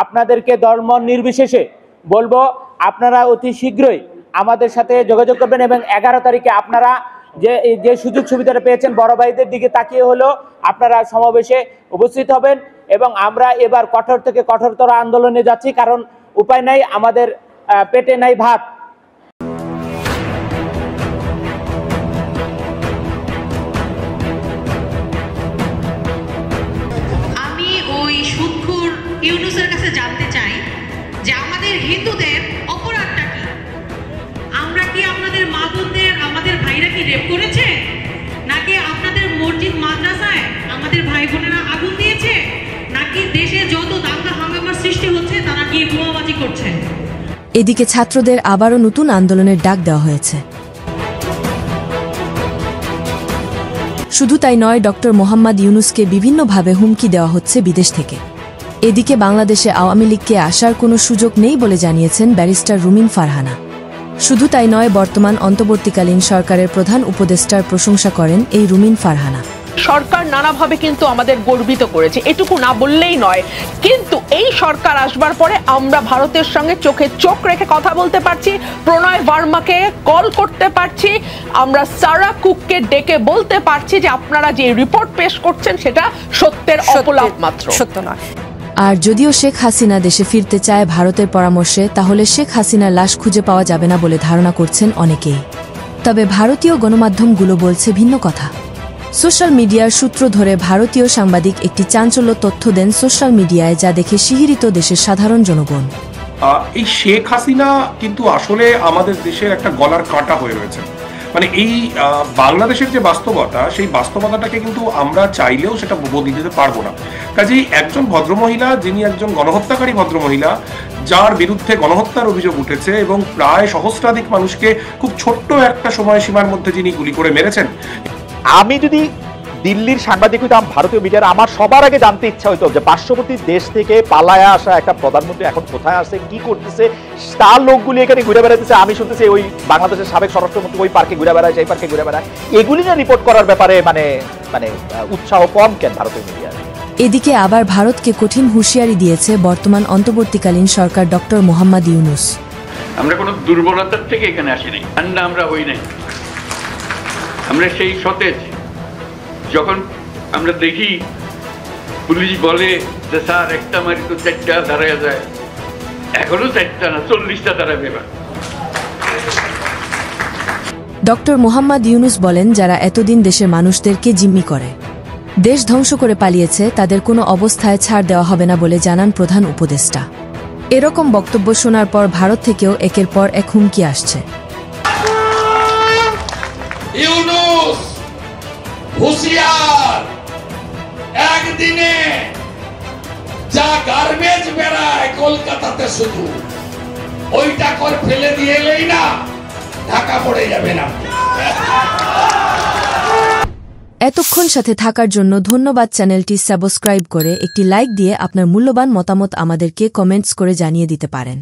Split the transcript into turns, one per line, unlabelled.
আপনাদেরকে ধর্ম নির্বিশেষে বলবো, আপনারা অতি শীঘ্রই আমাদের সাথে যোগাযোগ করবেন এবং 11 তারিখে আপনারা যে সুযোগ সুবিধাটা পেয়েছেন বড় ভাইদের দিকে তাকিয়ে হলো আপনারা সমাবেশে উপস্থিত হবেন। এবং আমরা এবার কঠোর থেকে কঠোরতর আন্দোলনে যাচ্ছি, কারণ উপায় নাই, আমাদের পেটে নাই ভাত।
আমি ওই সুদখোর ইউনূসের কাছে জানতে চাই যে আমাদের হিন্দুদের অপরাধটা কি? আমরা কি আপনাদের মা বোনদের, আমাদের ভাইরা কি রেপ করেছে? নাকি আপনাদের মসজিদ মাদ্রাসায় আমাদের ভাই বোনেরা আগুন দিয়েছে? নাকি দেশে যত দাঙ্গা হাঙ্গামার সৃষ্টি হচ্ছে তারা কি বোমাবাজি করছে?
এদিকে ছাত্রদের আবারও নতুন আন্দোলনের ডাক দেওয়া হয়েছে। শুধু তাই নয়, ডক্টর মোহাম্মদ ইউনূসকে বিভিন্নভাবে হুমকি দেওয়া হচ্ছে বিদেশ থেকে। এদিকে বাংলাদেশে আওয়ামী লীগকে আসার কোনো সুযোগ নেই বলে জানিয়েছেন ব্যারিস্টার রুমিন ফারহানা। শুধু তাই নয়, বর্তমান অন্তর্বর্তীকালীন সরকারের প্রধান উপদেষ্টার প্রশংসা করেন এই রুমিন ফারহানা।
সরকার নানাভাবে কিন্তু আমাদের গর্বিত করেছে, এটুকু না বললেই নয়। কিন্তু এই সরকার আসবার পরে আমরা ভারতের সঙ্গে চোখে চোখ রেখে কথা বলতে পারছি, প্রণয় ভার্মাকে কল করতে পারছি, আমরা সারা কুককে ডেকে বলতে পারছি যে আপনারা যে রিপোর্ট পেশ করছেন সেটা সত্যের অপলাপ মাত্র, সত্য নয়।
আর যদিও শেখ হাসিনা দেশে ফিরতে চায় ভারতের পরামর্শে, তাহলে শেখ হাসিনার লাশ খুঁজে পাওয়া যাবে না বলে ধারণা করছেন অনেকেই। তবে ভারতীয় গণমাধ্যমগুলো বলছে ভিন্ন কথা। সোশ্যাল মিডিয়ার সূত্র ধরে ভারতীয় সাংবাদিক একটি চাঞ্চল্য তথ্য দেন সোশ্যাল মিডিয়ায়, যা দেখে শিহরিত দেশের সাধারণ জনগণ।
এই শেখ হাসিনা কিন্তু আসলে আমাদের দেশের একটা গলার কাঁটা হয়ে রয়েছে। মানে এই বাংলাদেশের যে বাস্তবতা, সেই বাস্তবতাটাকে কিন্তু আমরা চাইলেও সেটা বদলে দিতে পারবো না। কাজেই একজন ভদ্রমহিলা, যিনি একজন গণহত্যাকারী ভদ্রমহিলা, যার বিরুদ্ধে গণহত্যার অভিযোগ উঠেছে এবং প্রায় সহস্রাধিক মানুষকে খুব ছোট্ট একটা সময়সীমার মধ্যে যিনি গুলি করে মেরেছেন।
আমি যদি দিল্লির সাংবাদিক হইতাম, ভারতীয় মিডিয়ার, আমার সবার আগে জানতে ইচ্ছা হইতো যে পার্শ্ববর্তী দেশ থেকে পালায় আসা একটা প্রধানমন্ত্রী এখন কোথায় আছে, কি করতেছে, তার লোকগুলি এখানে ঘুরে বেড়াতেছে। আমি শুনতেছি ওই বাংলাদেশের সাবেক স্বরাষ্ট্রমন্ত্রী ওই পার্কে ঘুরে বেড়ায়, সেই পার্কে ঘুরে বেড়ায়। এগুলি না রিপোর্ট করার ব্যাপারে মানে উৎসাহ কম কেন ভারতীয় মিডিয়ার?
এদিকে আবার ভারতকে কঠিন হুঁশিয়ারি দিয়েছে বর্তমান অন্তর্বর্তীকালীন সরকার ডক্টর মোহাম্মদ ইউনূস।
আমরা কোনো দুর্বলতার থেকে এখানে আসিনি, ঠান্ডা আমরা হই নাই, আমরা সেই সতেজ। যখন আমরা দেখি পুলিশ বলে যে স্যার একটা মারি তো 4টা দাঁড়ায় যায়, এখনো 4টা না 40টা দাঁড়াবে।
ডক্টর মোহাম্মদ ইউনূস বলেন, যারা এতদিন দেশের মানুষদেরকে জিম্মি করে দেশ ধ্বংস করে পালিয়েছে, তাদের কোনো অবস্থায় ছাড় দেওয়া হবে না বলে জানান প্রধান উপদেষ্টা। এরকম বক্তব্য শোনার পর ভারত থেকেও একের পর এক হুমকি আসছে।
ইউনূস হুঁশিয়ার, একদিনে যা গার্বেজ বেড়ায় কলকাতাতে শুধু ওইটা করে ফেলে দিয়ে এলেই না ঢাকা পড়ে যাবে না।
এতক্ষণ সাথে থাকার জন্য ধন্যবাদ। চ্যানেলটি সাবস্ক্রাইব করে একটি লাইক দিয়ে আপনার মূল্যবান মতামত আমাদেরকে কমেন্টস করে জানিয়ে দিতে পারেন।